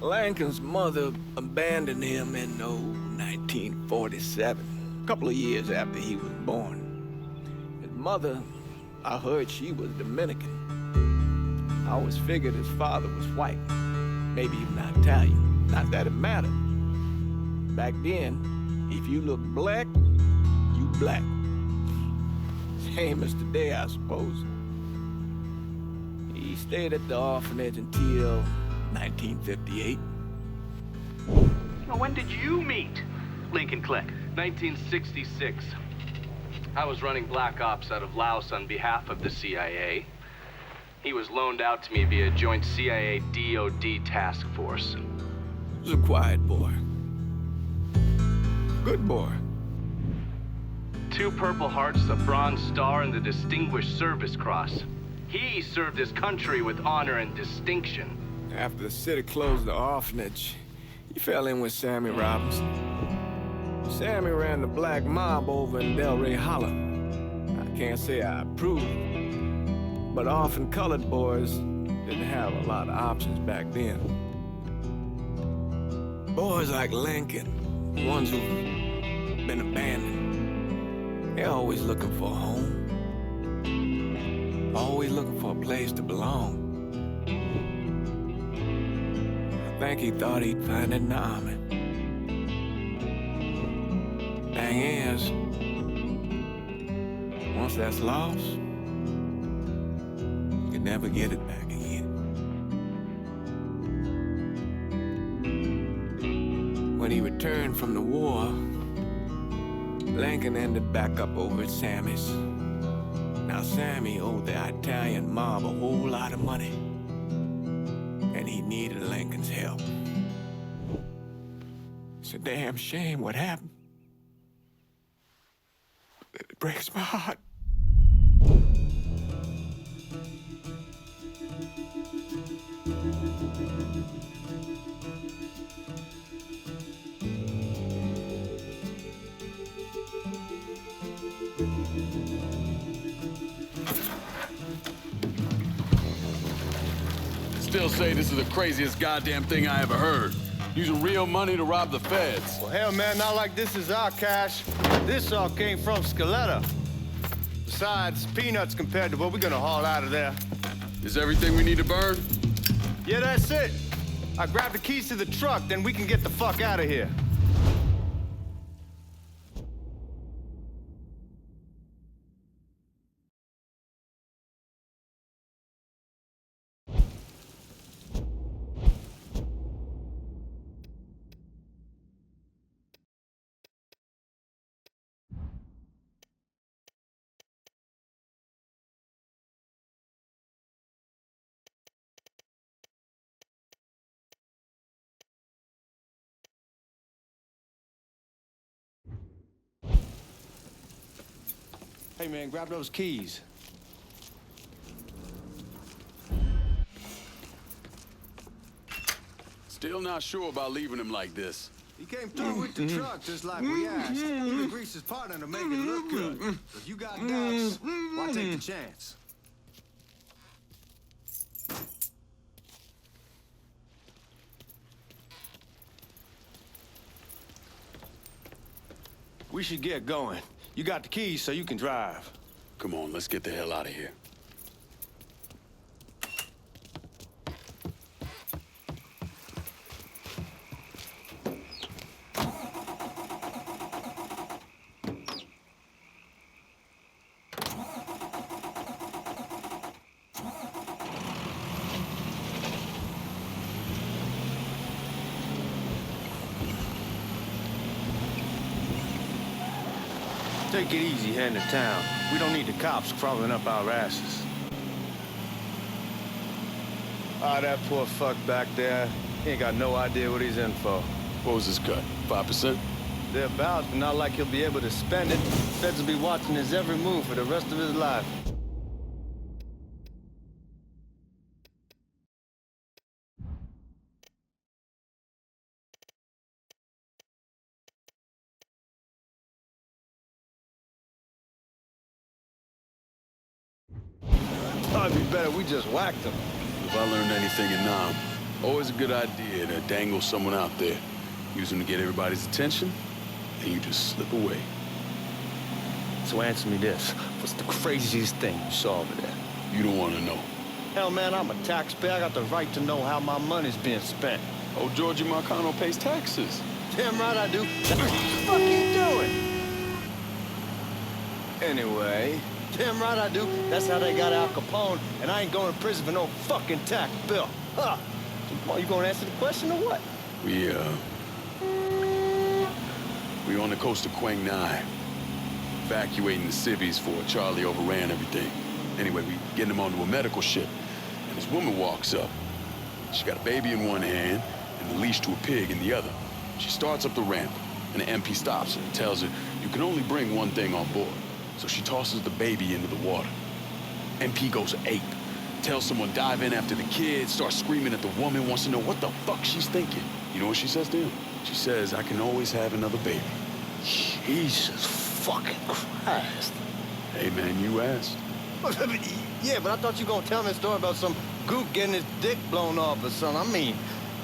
Lincoln's mother abandoned him in 1947, a couple of years after he was born. His mother, I heard she was Dominican. I always figured his father was white, maybe even Italian. Not that it mattered. Back then, if you look black, you black. Same as today, I suppose. He stayed at the orphanage until 1958. Now, when did you meet Lincoln Click? 1966. I was running Black Ops out of Laos on behalf of the CIA. He was loaned out to me via joint CIA-DOD task force. He was a quiet boy. Good boy. 2 Purple Hearts, a Bronze Star, and the Distinguished Service Cross. He served his country with honor and distinction. After the city closed the orphanage, he fell in with Sammy Robinson. Sammy ran the black mob over in Delray Hollow. I can't say I approve, but orphan colored boys didn't have a lot of options back then. Boys like Lincoln, ones who've been abandoned, they're always looking for a home. Always looking for a place to belong. I think he thought he'd find it in the army. Thing is, once that's lost, you can never get it back again. When he returned from the war, Lincoln ended back up over at Sammy's. Now, Sammy owed the Italian mob a whole lot of money, and he needed Lincoln's help. It's a damn shame what happened. It breaks my heart. Still say this is the craziest goddamn thing I ever heard. Using real money to rob the feds. Well, hell, man, not like this is our cash. This all came from Scaletta. Besides, peanuts compared to what we're gonna haul out of there. Is everything we need to burn? Yeah, that's it. I grabbed the keys to the truck, then we can get the fuck out of here. Hey, man, grab those keys. Still not sure about leaving him like this. He came through with the truck just like we asked. Even greased his partner to make it look good. If you got doubts, why take the chance? We should get going. You got the keys so you can drive. Come on, let's get the hell out of here. Take it easy heading to town. We don't need the cops crawling up our asses. Ah, that poor fuck back there. He ain't got no idea what he's in for. What was his cut? 5%? Thereabouts, but not like he'll be able to spend it. Feds will be watching his every move for the rest of his life. Probably be better we just whacked him. If I learned anything in Nam, Always a good idea to dangle someone out there. Use them to get everybody's attention, and you just slip away. So answer me this. What's the craziest thing you saw over there? You don't want to know. Hell, man, I'm a taxpayer. I got the right to know how my money's being spent. Oh, Georgie Marcano pays taxes. Damn right I do. What the fuck you doing? Anyway, damn right I do. That's how they got Al Capone, and I ain't going to prison for no fucking tax bill. Huh? So, you gonna answer the question or what? We on the coast of Quang Nai, evacuating the civvies for Charlie overran everything. Anyway, we getting him onto a medical ship, and this woman walks up. She got a baby in one hand and a leash to a pig in the other. She starts up the ramp, and the MP stops her and tells her, you can only bring one thing on board. So she tosses the baby into the water. MP goes ape, tells someone dive in after the kid, starts screaming at the woman, wants to know what the fuck she's thinking. You know what she says to him? She says, I can always have another baby. Jesus fucking Christ. Hey man, you asked. Yeah, but I thought you were gonna tell me a story about some gook getting his dick blown off or something. I mean,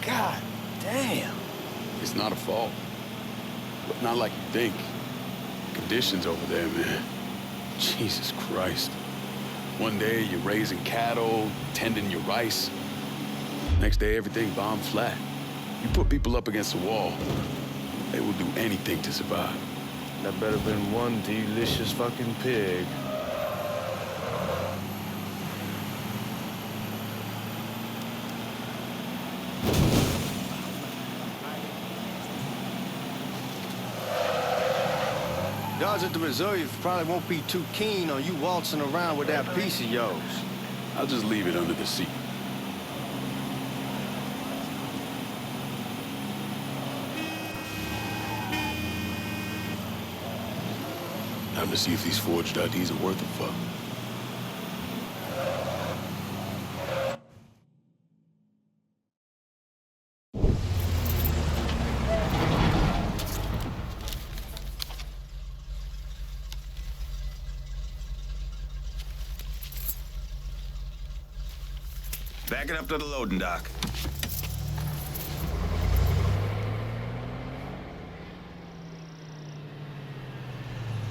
god damn. It's not a fault. But not like you think. Conditions over there, man. Jesus Christ. One day you're raising cattle, tending your rice. Next day everything bombed flat. You put people up against a wall, they will do anything to survive. That better been one delicious fucking pig. Guards at the reserve probably won't be too keen on you waltzing around with that piece of yours. I'll just leave it under the seat. Time to see if these forged IDs are worth a fuck. Back it up to the loading dock.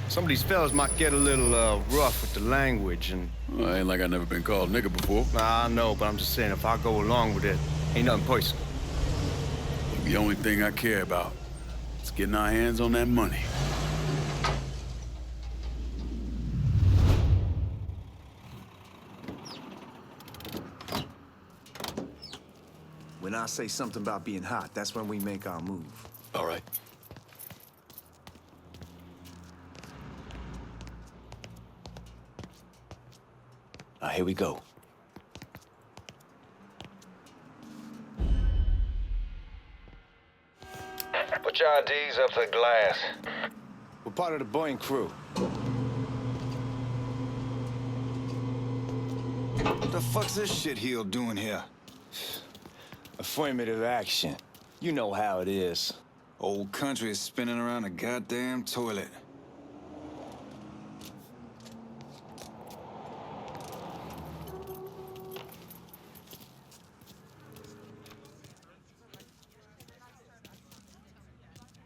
Some of these fellas might get a little rough with the language and... Well, ain't like I never been called nigga before. I know, but I'm just saying, if I go along with it, ain't nothing personal. The only thing I care about is getting our hands on that money. When I say something about being hot, that's when we make our move. All right. Now, here we go. Put your IDs up to the glass. We're part of the Boeing crew. What the fuck's this shitheel doing here? Affirmative action. You know how it is. Old country is spinning around a goddamn toilet.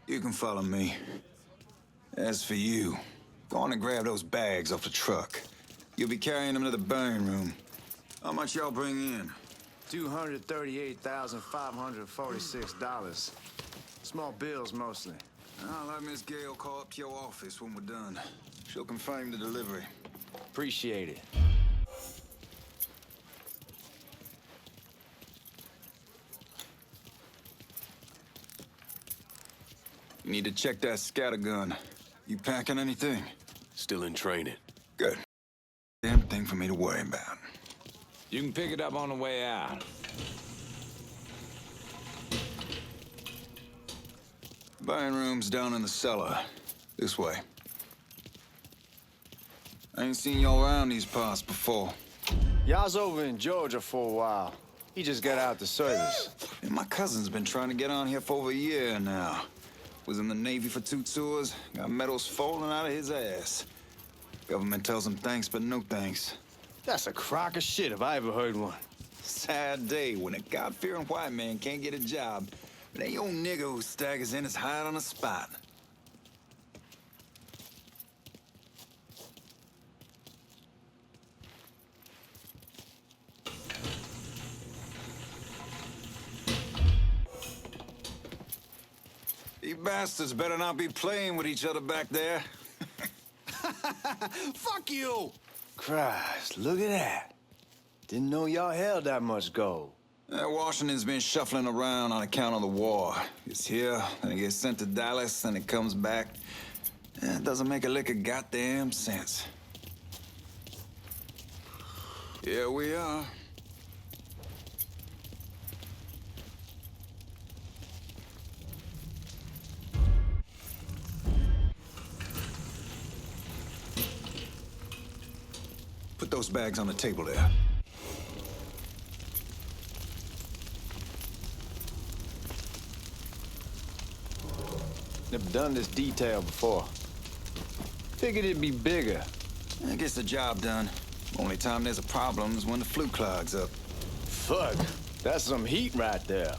You can follow me. As for you, go on and grab those bags off the truck. You'll be carrying them to the burn room. How much y'all bring in? $238,546. Small bills, mostly. I'll have Miss Gale call up to your office when we're done. She'll confirm the delivery. Appreciate it. You need to check that scattergun. You packing anything? Still in training. Good. Damn thing for me to worry about. You can pick it up on the way out. Buying room's down in the cellar. This way. I ain't seen y'all around these parts before. Y'all's over in Georgia for a while. He just got out the service. And my cousin's been trying to get on here for over a year now. Was in the Navy for 2 tours, got medals falling out of his ass. Government tells him thanks, but no thanks. That's a crock of shit if I ever heard one. Sad day when a God-fearing white man can't get a job, but ain't your nigga who staggers in is hired on the spot. You bastards better not be playing with each other back there. Fuck you! Christ, look at that. Didn't know y'all held that much gold. Washington's been shuffling around on account of the war. It's here, then it gets sent to Dallas, then it comes back. It doesn't make a lick of goddamn sense. Here we are. Put those bags on the table there. Never done this detail before. Figured it'd be bigger. It gets the job done. Only time there's a problem is when the flue clogs up. Fuck, that's some heat right there.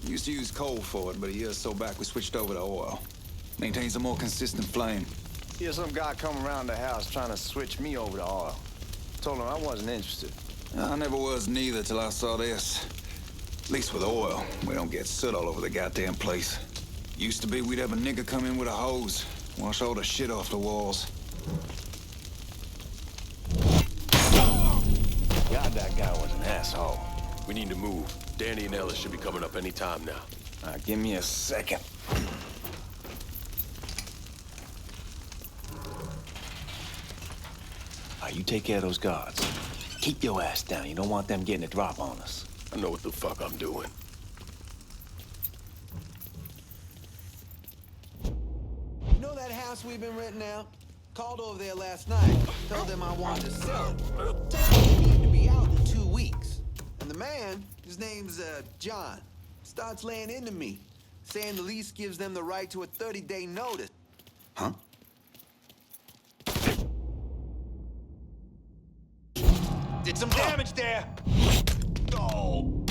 Used to use coal for it, but a year or so back we switched over to oil. Maintains a more consistent flame. Here's some guy come around the house trying to switch me over to oil. Told him I wasn't interested. I never was neither till I saw this. At least with oil, we don't get soot all over the goddamn place. Used to be we'd have a nigga come in with a hose, wash all the shit off the walls. God, that guy was an asshole. We need to move. Danny and Ellis should be coming up any time now. Give me a second. You take care of those guards. Keep your ass down. You don't want them getting a drop on us. I know what the fuck I'm doing. You know that house we've been renting out? Called over there last night. Told them I wanted to sell it. Told them they need to be out in 2 weeks. And the man, his name's John, starts laying into me, saying the lease gives them the right to a 30-day notice. Huh? Did some damage there. Oh.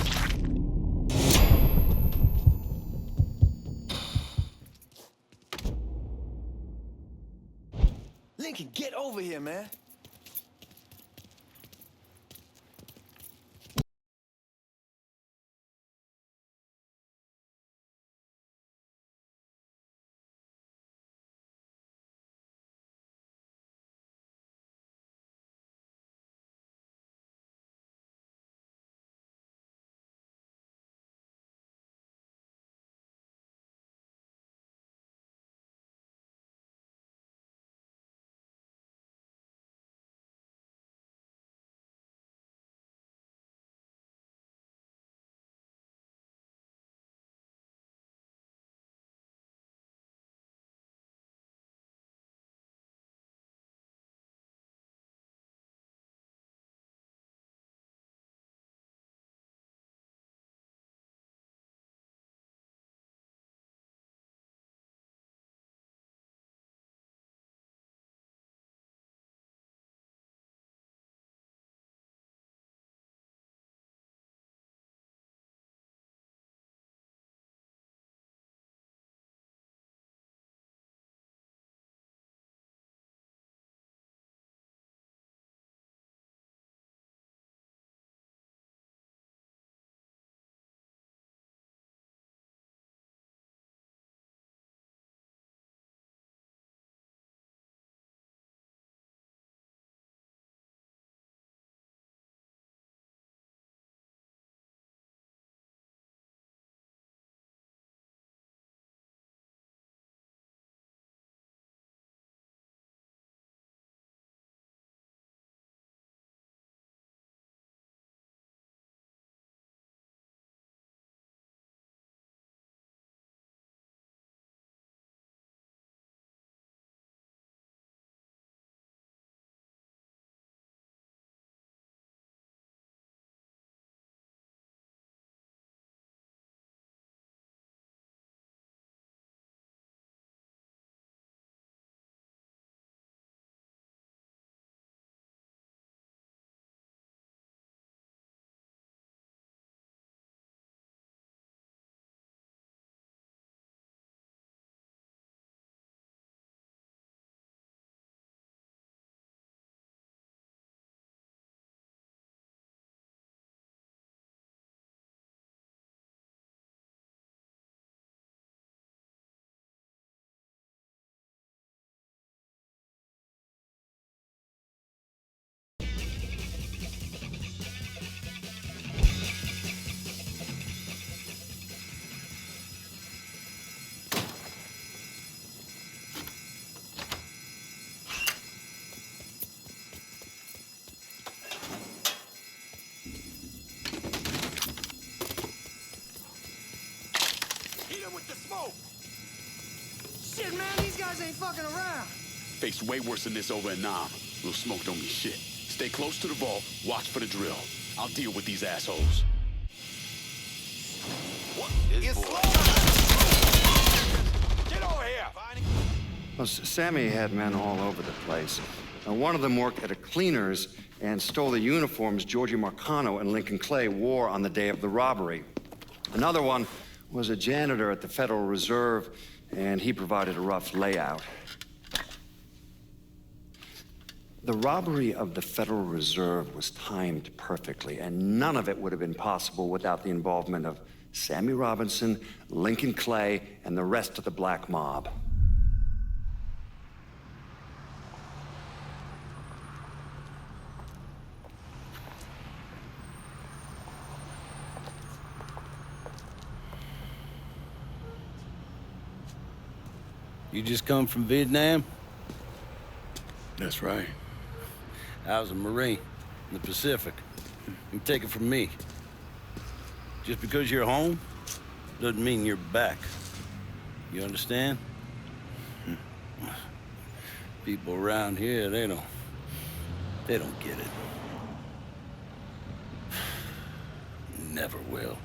Lincoln, get over here, man. go! Shit, man, these guys ain't fucking around. Faced way worse than this over in Nam. Little smoke don't mean shit. Stay close to the vault, watch for the drill. I'll deal with these assholes. What is boy? Get over here! Well, Sammy had men all over the place. One of them worked at a cleaner's and stole the uniforms Georgie Marcano and Lincoln Clay wore on the day of the robbery. Another one was a janitor at the Federal Reserve, and he provided a rough layout. The robbery of the Federal Reserve was timed perfectly, and none of it would have been possible without the involvement of Sammy Robinson, Lincoln Clay, and the rest of the black mob. You just come from Vietnam? That's right. I was a Marine in the Pacific. You take it from me. Just because you're home doesn't mean you're back. You understand? People around here, they don't get it. Never will.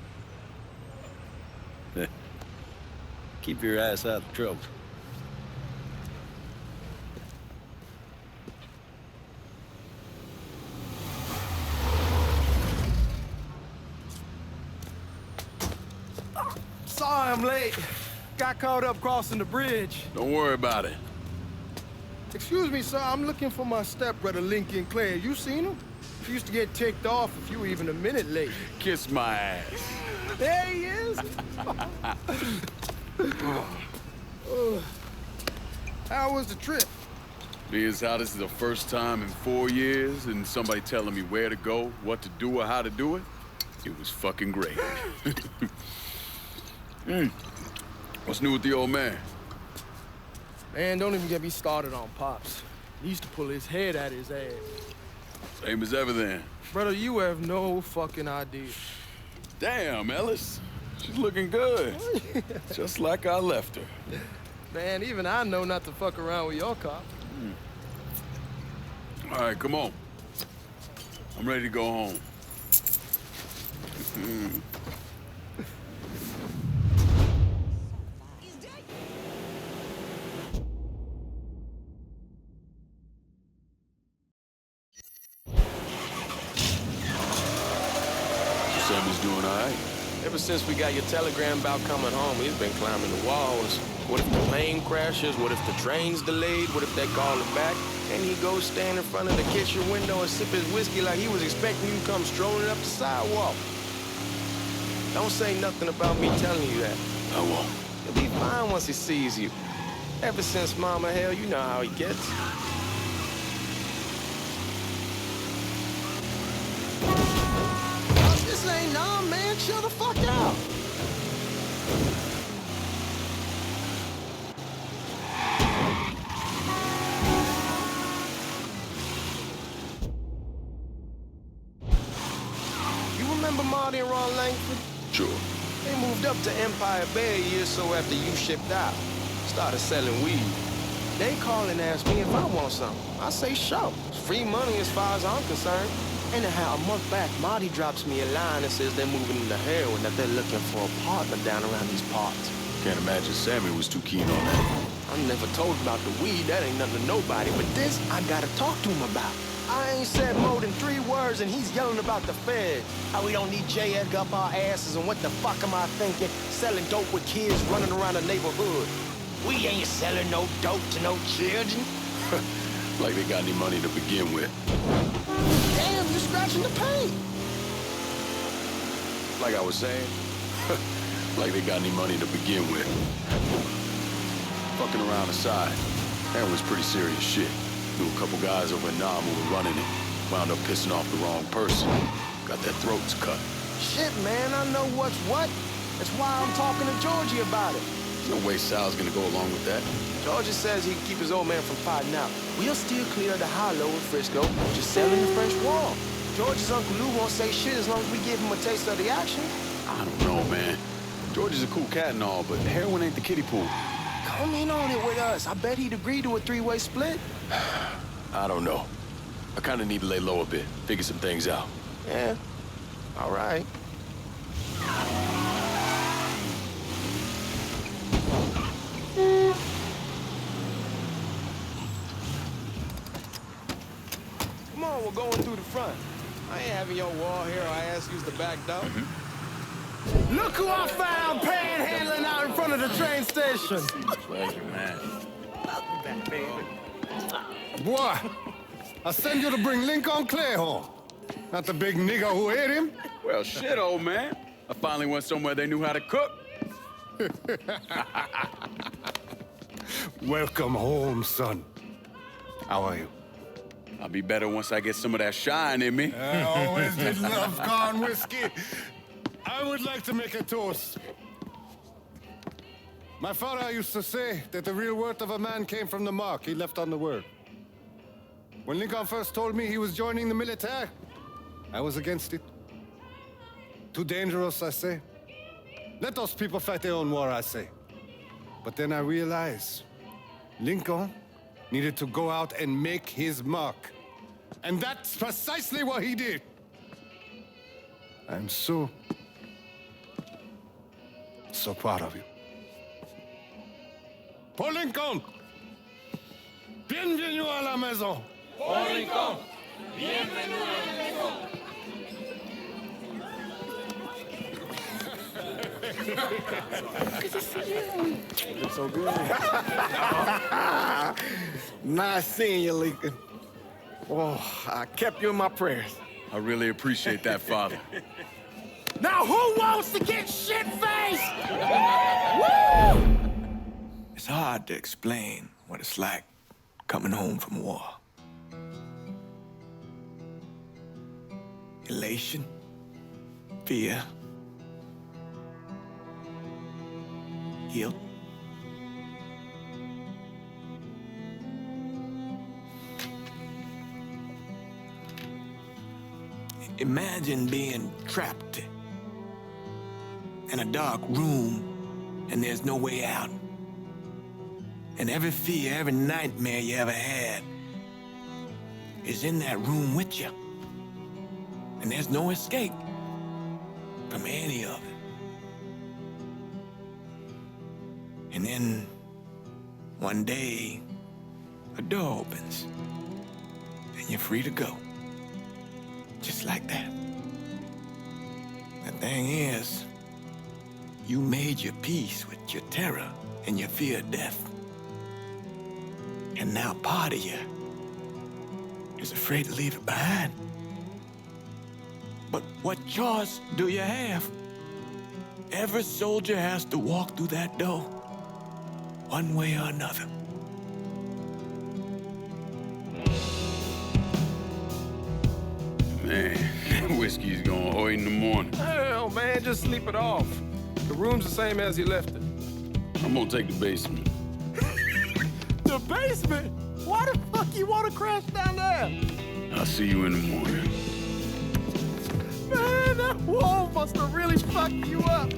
Keep your ass out of trouble. Sorry I'm late. Got caught up crossing the bridge. Don't worry about it. Excuse me, sir. I'm looking for my stepbrother, Lincoln Clay. You seen him? He used to get ticked off if you were even a minute late. Kiss my ass. There he is. How was the trip? Being as how this is the first time in 4 years and somebody telling me where to go, what to do, or how to do it, it was fucking great. What's new with the old man? Man, don't even get me started on Pops. He used to pull his head out his ass. Same as ever then. Brother, you have no fucking idea. Damn, Ellis. She's looking good. Just like I left her. Man, even I know not to fuck around with your cop. All right, come on. I'm ready to go home. Sammy's doing all right. Ever since we got your telegram about coming home, he's been climbing the walls. What if the plane crashes? What if the train's delayed? What if they call him back? And he goes stand in front of the kitchen window and sip his whiskey like he was expecting you to come strolling up the sidewalk. Don't say nothing about me telling you that. I won't. He'll be fine once he sees you. Ever since Mama Hell, you know how he gets. This ain't Nam, man. Chill the fuck out. You remember Marty and Ron Langford? Sure. They moved up to Empire Bay a year or so after you shipped out. Started selling weed. They call and ask me if I want something. I say, sure. It's free money as far as I'm concerned. Anyhow, a month back, Marty drops me a line that says they're moving into heroin, that they're looking for a partner down around these parts. Can't imagine Sammy was too keen on that. I'm never told about the weed, that ain't nothing to nobody, but this I gotta talk to him about. I ain't said more than 3 words and he's yelling about the feds. How we don't need J. Edgar up our asses and what the fuck am I thinking? Selling dope with kids running around the neighborhood. We ain't selling no dope to no children. Like they got any money to begin with. Damn, you're scratching the paint. Like I was saying, like they got any money to begin with. Fucking around aside, that was pretty serious shit. Knew a couple guys over in Nam who were running it. Wound up pissing off the wrong person. Got their throats cut. Shit, man, I know what's what. That's why I'm talking to Georgie about it. There's no way Sal's gonna go along with that. Georgie says he can keep his old man from fighting out. We'll still clear the hollow in Frisco, just selling the French wall. George's Uncle Lou won't say shit as long as we give him a taste of the action. I don't know, man. George is a cool cat and all, but heroin ain't the kiddie pool. Come in on it with us. I bet he'd agree to a three-way split. I don't know. I kind of need to lay low a bit, figure some things out. Yeah, all right. Come on, we're going through the front. I ain't having your wall here. I ask you's the back door. Look who I found panhandling out in front of the train station. Pleasure, man. Back, baby. Boy, I send you to bring Lincoln Clay home. Not the big nigga who hit him. Well, shit, old man. I finally went somewhere they knew how to cook. Welcome home, son. How are you? I'll be better once I get some of that shine in me. I always did love corn whiskey. I would like to make a toast. My father used to say that the real worth of a man came from the mark he left on the world. When Lincoln first told me he was joining the military, I was against it. Too dangerous, I say. Let those people fight their own war, I say. But then I realized Lincoln needed to go out and make his mark. And that's precisely what he did. I'm so proud of you. Paul Lincoln! Bienvenue à la maison! Paul Lincoln, bienvenue à la maison. Good to see you. It's so good. Nice seeing you, Lincoln. Oh, I kept you in my prayers. I really appreciate that, Father. Now who wants to get shit-faced? It's hard to explain what it's like coming home from war. Elation, fear, guilt. Imagine being trapped in a dark room and there's no way out. And every fear, every nightmare you ever had is in that room with you. And there's no escape from any of it. And then one day, a door opens and you're free to go. Just like that. The thing is, you made your peace with your terror and your fear of death. And now part of you is afraid to leave it behind. But what choice do you have? Every soldier has to walk through that door, one way or another. Man, whiskey's going hoy in the morning. Hell, man, just sleep it off. The room's the same as you left it. I'm gonna take the basement. The basement? Why the fuck you want to crash down there? I'll see you in the morning. Man, that wall must have really fucked you up.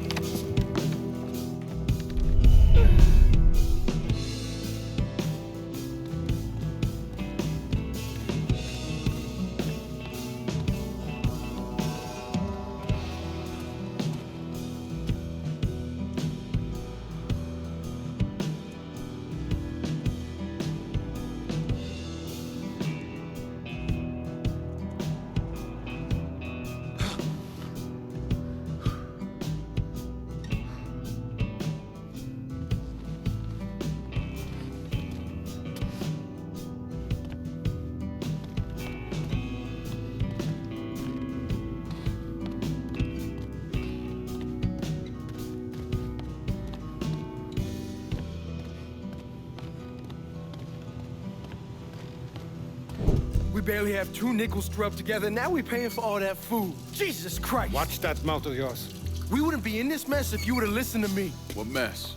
We barely have 2 nickels to rub together. Now we're paying for all that food. Jesus Christ. Watch that mouth of yours. We wouldn't be in this mess if you would have listened to me. What mess?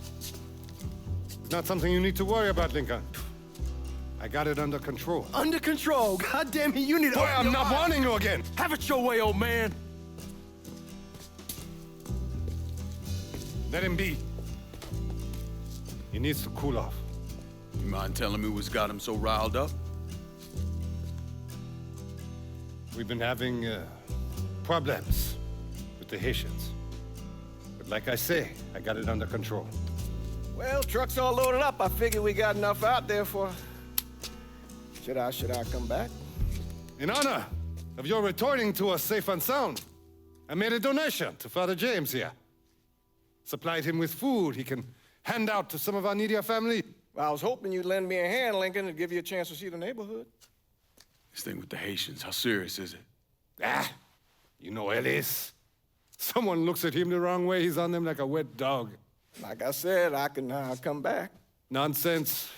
Not something you need to worry about, Lincoln. I got it under control. Under control. God damn it, you need to... Boy, I'm not warning you again. Have it your way, old man. Let him be. He needs to cool off. You mind telling me what's got him so riled up? We've been having problems with the Haitians. But like I say, I got it under control. Well, truck's all loaded up. I figure we got enough out there for... Should I come back? In honor of your returning to us safe and sound, I made a donation to Father James here. Supplied him with food he can hand out to some of our needier family. Well, I was hoping you'd lend me a hand, Lincoln, and give you a chance to see the neighborhood. This thing with the Haitians, how serious is it? You know Ellis. Someone looks at him the wrong way, he's on them like a wet dog. Like I said, I can come back. Nonsense.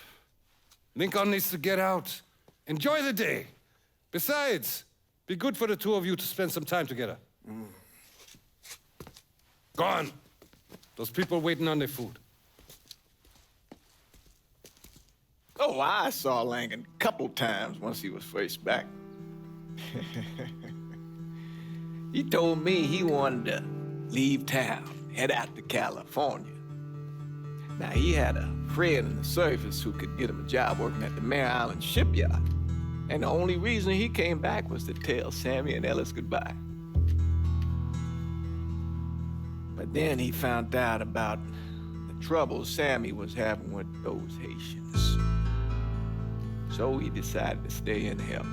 Lincoln needs to get out. Enjoy the day. Besides, be good for the two of you to spend some time together. Go on. Those people waiting on their food. Oh, I saw Lincoln a couple times once he was first back. He told me he wanted to leave town, head out to California. Now, he had a friend in the service who could get him a job working at the Mare Island shipyard. And the only reason he came back was to tell Sammy and Ellis goodbye. But then he found out about the trouble Sammy was having with those Haitians. So he decided to stay and help.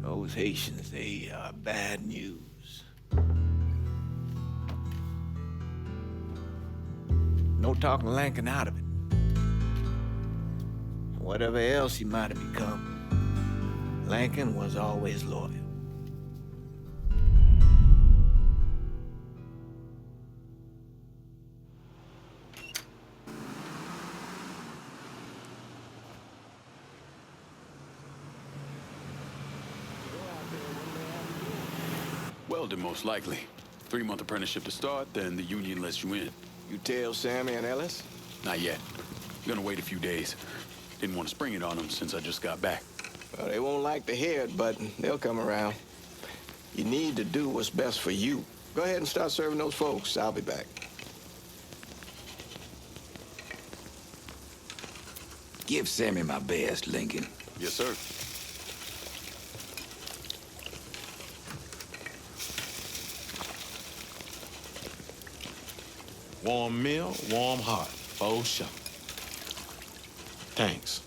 Those Haitians, they are bad news. No talking Lincoln out of it. Whatever else he might have become, Lincoln was always loyal. Welding, most likely. 3-month apprenticeship to start, then the union lets you in. You tell Sammy and Ellis? Not yet. Gonna wait a few days. Didn't want to spring it on them since I just got back. Well, they won't like to hear it, but they'll come around. You need to do what's best for you. Go ahead and start serving those folks. I'll be back. Give Sammy my best, Lincoln. Yes, sir. Warm meal, warm heart, for sure. Thanks.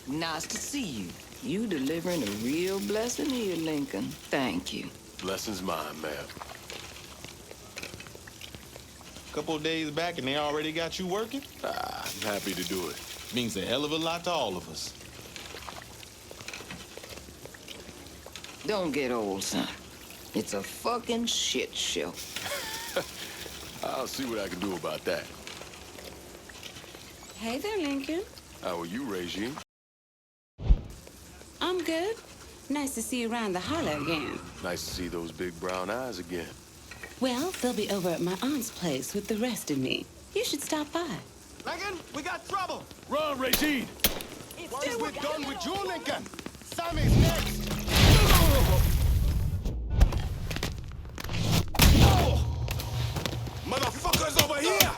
Nice to see you. You delivering a real blessing here, Lincoln. Thank you. Blessing's mine, ma'am. Couple of days back and they already got you working? I'm happy to do it. Means a hell of a lot to all of us. Don't get old, son. It's a fucking shit show. I'll see what I can do about that. Hey there, Lincoln. How are you, Regine? I'm good. Nice to see you around the holler again. Nice to see those big brown eyes again. Well, they'll be over at my aunt's place with the rest of me. You should stop by. Lincoln, we got trouble. Run, Regine! What is we done with you, Lincoln? Sammy's next. Motherfuckers over here!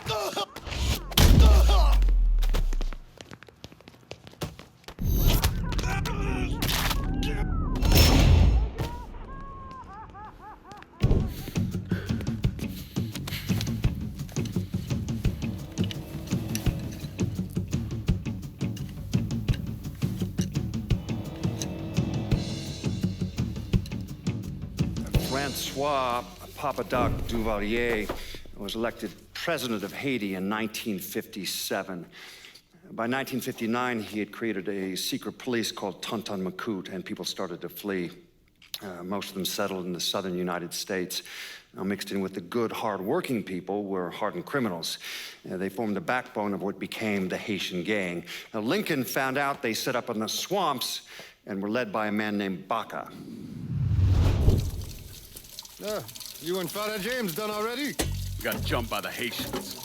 Francois Papadoc Duvalier was elected president of Haiti in 1957. By 1959, he had created a secret police called Tonton Macoute, and people started to flee. Most of them settled in the southern United States. Now, mixed in with the good, hard-working people were hardened criminals. They formed the backbone of what became the Haitian gang. Now, Lincoln found out they set up in the swamps and were led by a man named Baca. You and Father James done already? We got jumped by the Haitians.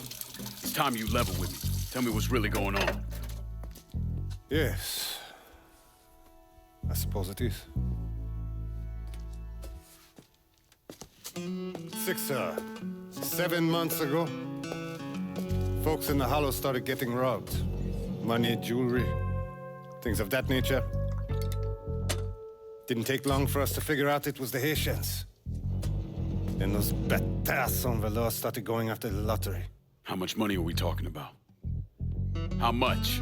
It's time you level with me. Tell me what's really going on. Yes. I suppose it is. 7 months ago, folks in the Hollow started getting robbed. Money, jewelry, things of that nature. Didn't take long for us to figure out it was the Haitians. Then those bâtards en velours started going after the lottery. How much money are we talking about? How much?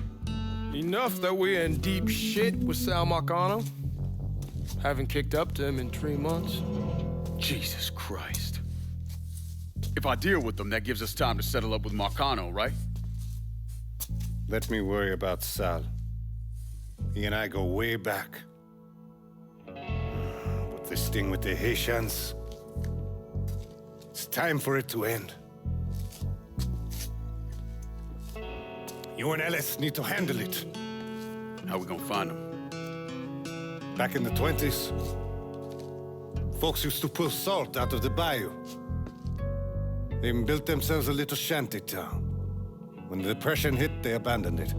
Enough that we're in deep shit with Sal Marcano. Haven't kicked up to him in 3 months. Jesus Christ. If I deal with them, that gives us time to settle up with Marcano, right? Let me worry about Sal. He and I go way back. But this thing with the Haitians, it's time for it to end. You and Ellis need to handle it. How we gonna find them? Back in the 20s, folks used to pull salt out of the bayou. They even built themselves a little shanty town. When the Depression hit, they abandoned it.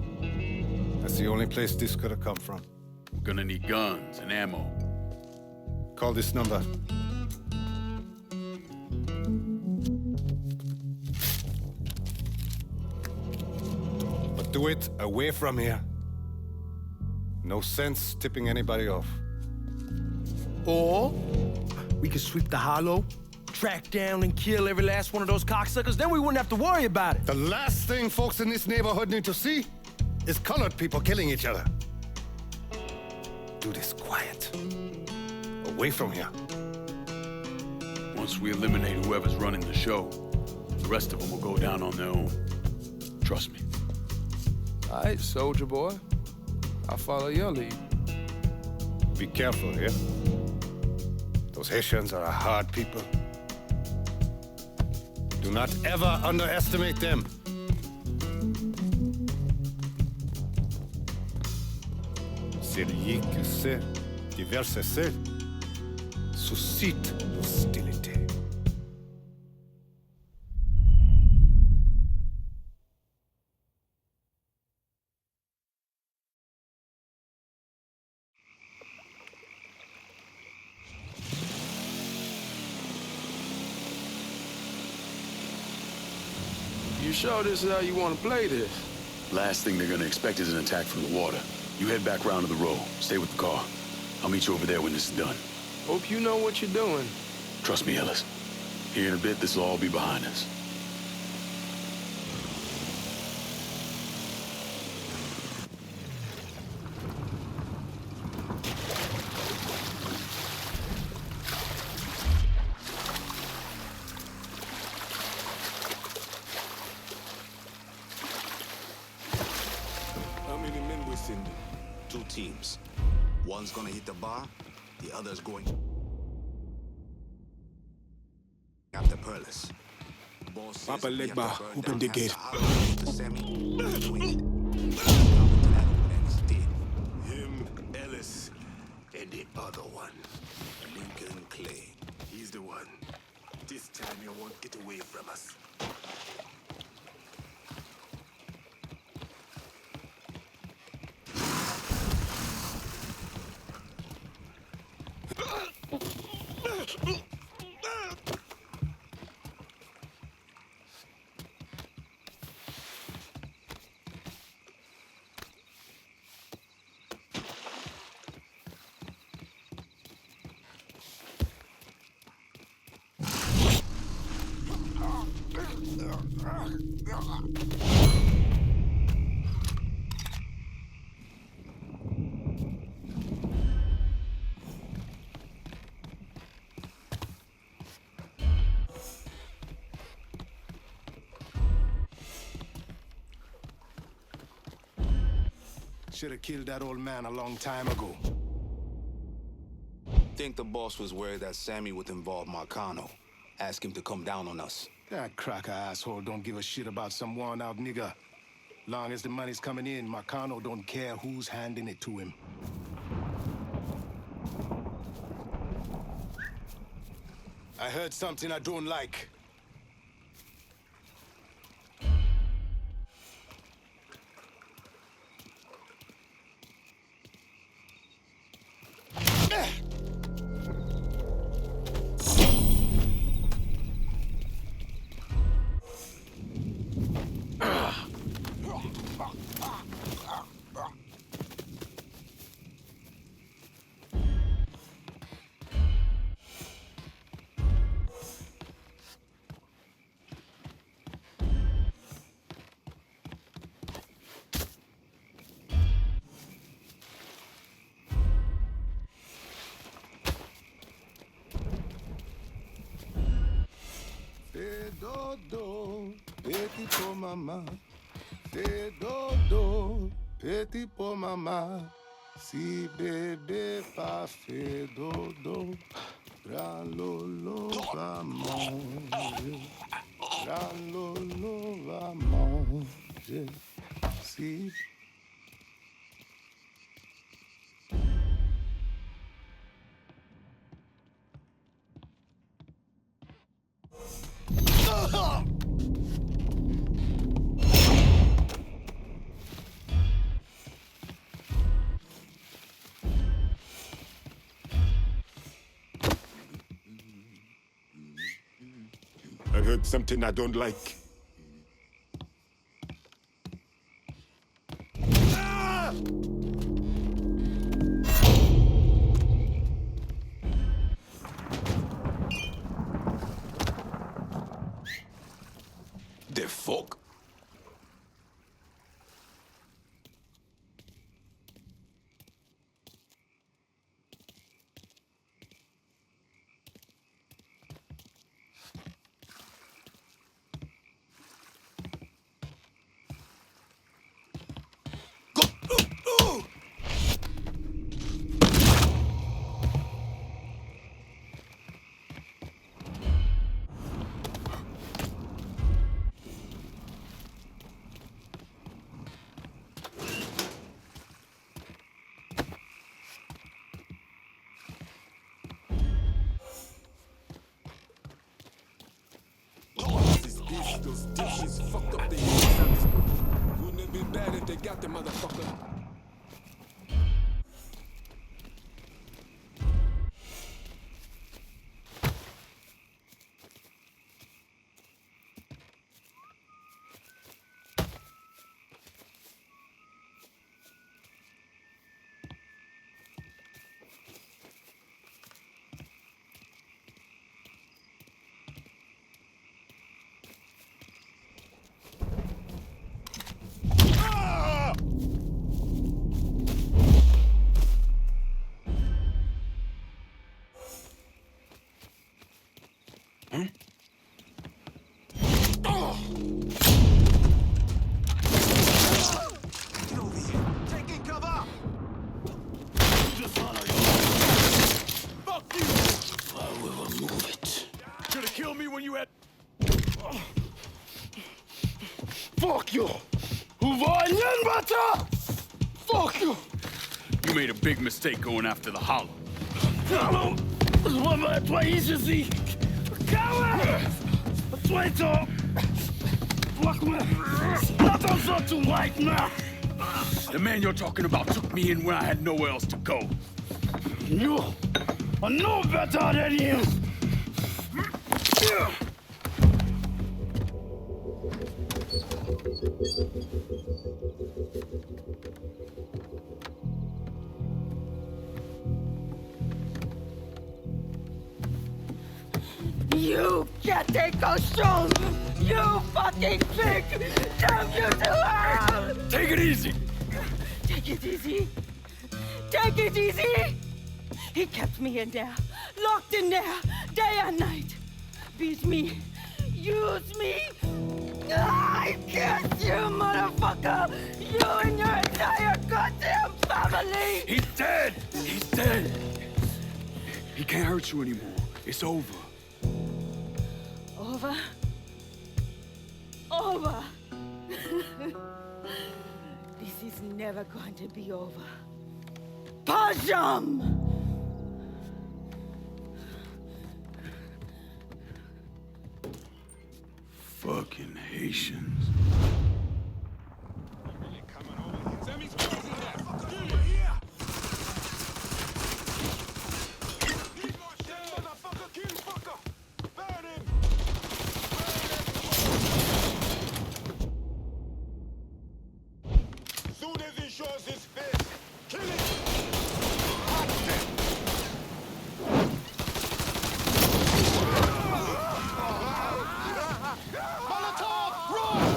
That's the only place this could have come from. We're gonna need guns and ammo. Call this number. But do it away from here. No sense tipping anybody off. Or we could sweep the Hollow, track down and kill every last one of those cocksuckers, then we wouldn't have to worry about it. The last thing folks in this neighborhood need to see is colored people killing each other. Do this quiet. Away from here. Once we eliminate whoever's running the show, the rest of them will go down on their own. Trust me. All right, soldier boy. I'll follow your lead. Be careful here. Those Haitians are a hard people. Do not ever underestimate them. Celui qui sait diverser seul suscite l'hostilité. You sure this is how you want to play this? Last thing they're gonna expect is an attack from the water. You head back round to the row. Stay with the car. I'll meet you over there when this is done. Hope you know what you're doing. Trust me, Ellis. Here in a bit, this will all be behind us. How many men we sending? 2 teams. One's gonna hit the bar, the other's going after Perlis. Papa Legba, open the gate. Him, Ellis, and the other one, Lincoln Clay. He's the one. This time you won't get away from us. Should have killed that old man a long time ago. Think the boss was worried that Sammy would involve Marcano. Ask him to come down on us. That cracker asshole don't give a shit about some worn-out nigga. Long as the money's coming in, Marcano don't care who's handing it to him. I heard something I don't like. dodo, petit pour maman. Fais dodo, petit pour maman. Si bébé pas fait dodo, grand lolo va manger. Grand lolo va manger. Si I heard something I don't like. The fuck? Those dipshits fucked up their hands. Wouldn't it be bad if they got the motherfucker? Fuck you! Fuck you! You made a big mistake going after the Hollow. The man you're talking about took me in when I had nowhere else to go. You are no better than him! You can't take those shows! You fucking pig! Damn you to hell! Take it easy! Take it easy! Take it easy! He kept me in there, locked in there, day and night. Beat me, use me. I curse you, motherfucker! You and your entire goddamn family! He's dead! He's dead! He can't hurt you anymore. It's over. Over? Over! This is never going to be over. Pajam! Fucking Haitians. Soon as he shows his face, kill him! Molotov, run!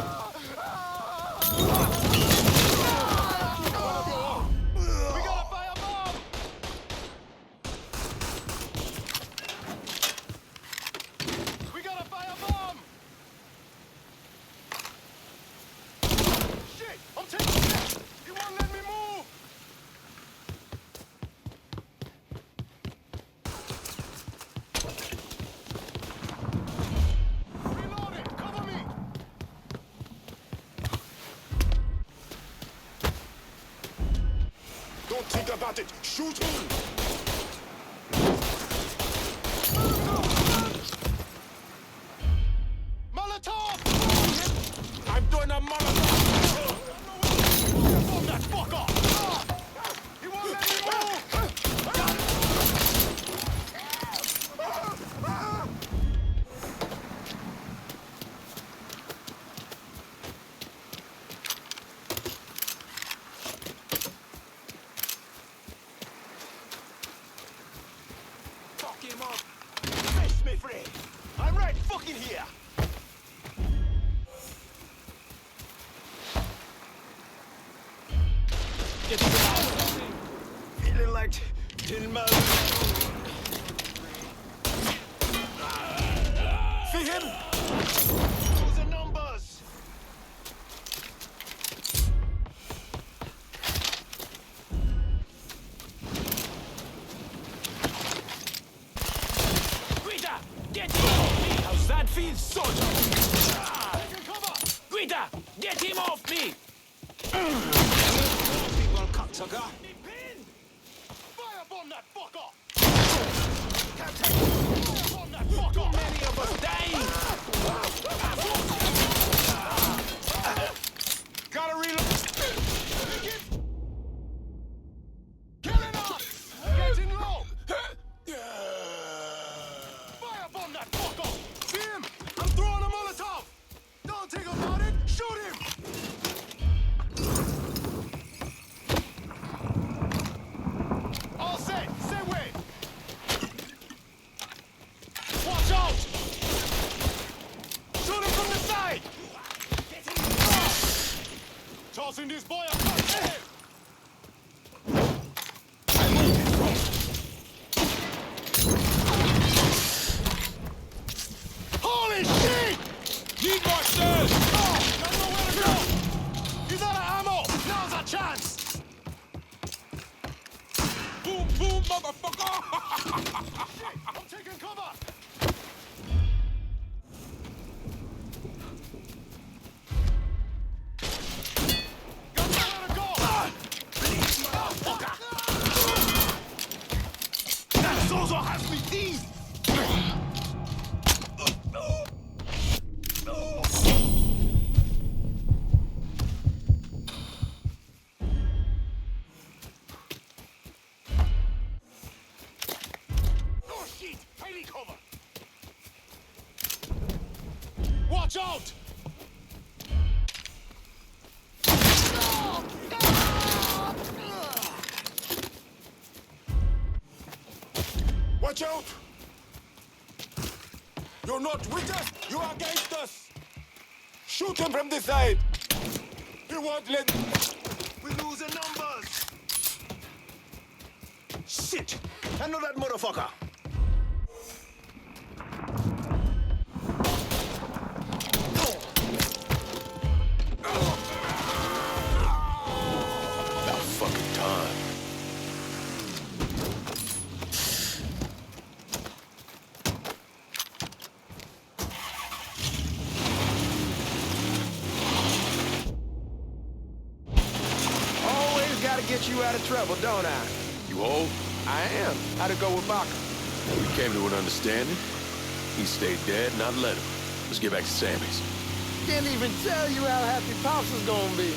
Think about it. Shoot him! Molotov! I'm doing a Molotov! Bomb that fucker! He won't let me move! Fuck him up! Face me free! I'm right fucking here! Get him out! Feeling like in my... See him? Those are numbers! Guida! Get him off me! How's that feel, soldier? Guida! Get him off me! People, cocksucker! Firebomb that fucker! Can't take it! Firebomb that fucker! Too many of us dying! Gotta reload! Killing us! Getting low! Firebomb that fucker! See him? I'm throwing a Molotov! Don't think about it! Shoot him! All set! Stay away! Watch out! Shoot him from the side! Tossing this boy apart! Hey! Holy shit! Need more shells! Oh, got nowhere to go! He's out of ammo! Now's our chance! Boom, boom, motherfucker! Shit, I'm taking cover! Got nowhere to go! Please, motherfucker! That Zozo has me teased! Oh shit! I need cover! Watch out! Watch out! You're not with us! You are against us! Shoot him from the side! He won't let... We're losing numbers! Shit! I know that motherfucker! About fucking time. Always gotta get you out of trouble, don't I? You hold? I am. How'd it go with Baca? We came to an understanding. He stayed dead, and I let him. Let's get back to Sammy's. Can't even tell you how happy Pops is gonna be.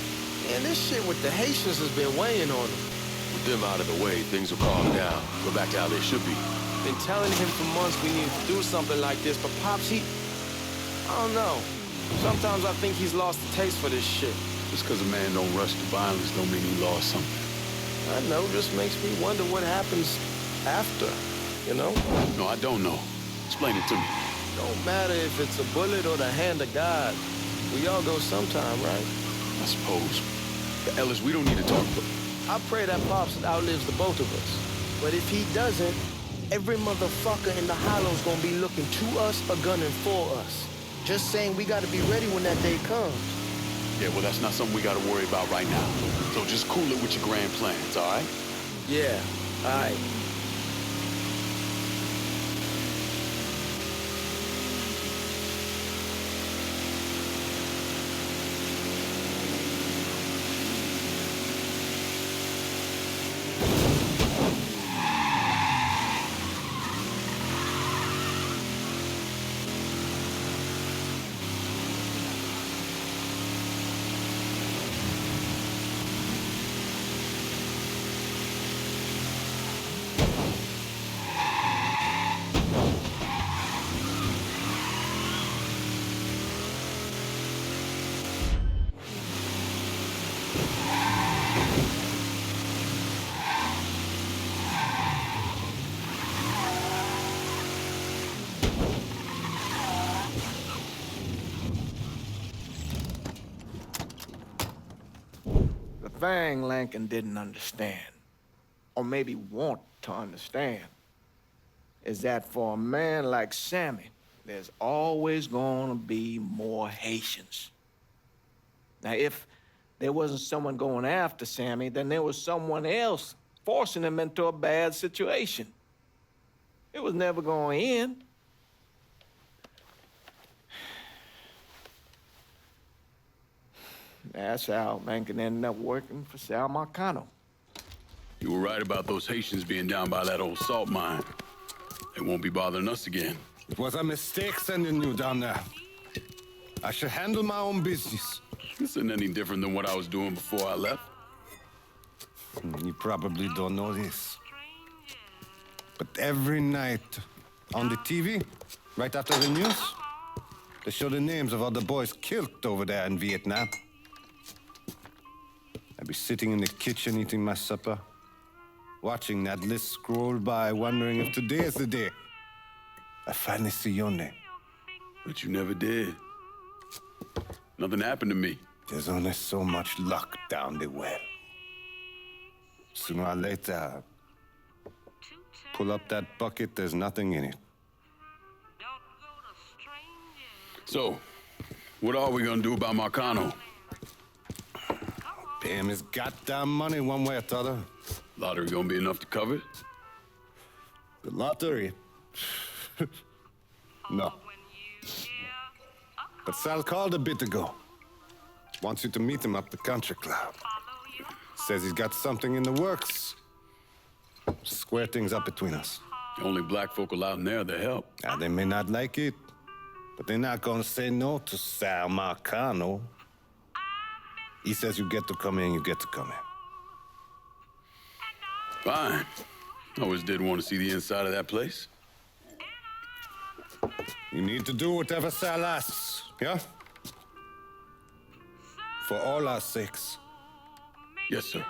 Man, this shit with the Haitians has been weighing on him. With them out of the way, things will calm down. Go back to how they should be. Been telling him for months we need to do something like this, but Pops, I don't know. Sometimes I think he's lost the taste for this shit. Just because a man don't rush to violence don't mean he lost something. I know, just makes me wonder what happens after, you know? No, I don't know. Explain it to me. Don't matter if it's a bullet or the hand of God. We all go sometime, right? I suppose. But Ellis, we don't need to talk about... I pray that Pops outlives the both of us. But if he doesn't, every motherfucker in the hollow's gonna be looking to us or gunning for us. Just saying we gotta be ready when that day comes. Yeah, well, that's not something we gotta worry about right now. So just cool it with your grand plans, all right? Yeah, all right. thing Lincoln didn't understand, or maybe want to understand, is that for a man like Sammy, there's always gonna be more Haitians. Now, if there wasn't someone going after Sammy, then there was someone else forcing him into a bad situation. It was never gonna end. That's how Lincoln ended up working for Sal Marcano. You were right about those Haitians being down by that old salt mine. They won't be bothering us again. It was a mistake sending you down there. I should handle my own business. This isn't any different than what I was doing before I left. You probably don't know this. But every night on the TV, right after the news, they show the names of all the boys killed over there in Vietnam. I'd be sitting in the kitchen eating my supper, watching that list scroll by, wondering if today is the day I finally see your name. But you never did. Nothing happened to me. There's only so much luck down the well. Sooner or later, pull up that bucket, there's nothing in it. So, what are we gonna do about Marcano? Pay him his goddamn money one way or the other. Lottery gonna be enough to cover it? The lottery? No. But Sal called a bit ago. Wants you to meet him up the country club. Says he's got something in the works. Square things up between us. The only black folk allowed in there to help. Now, they may not like it, but they're not gonna say no to Sal Marcano. He says you get to come in, you get to come in. Fine. I always did want to see the inside of that place. You need to do whatever Sal asks, yeah? For all our sakes. Yes, sir.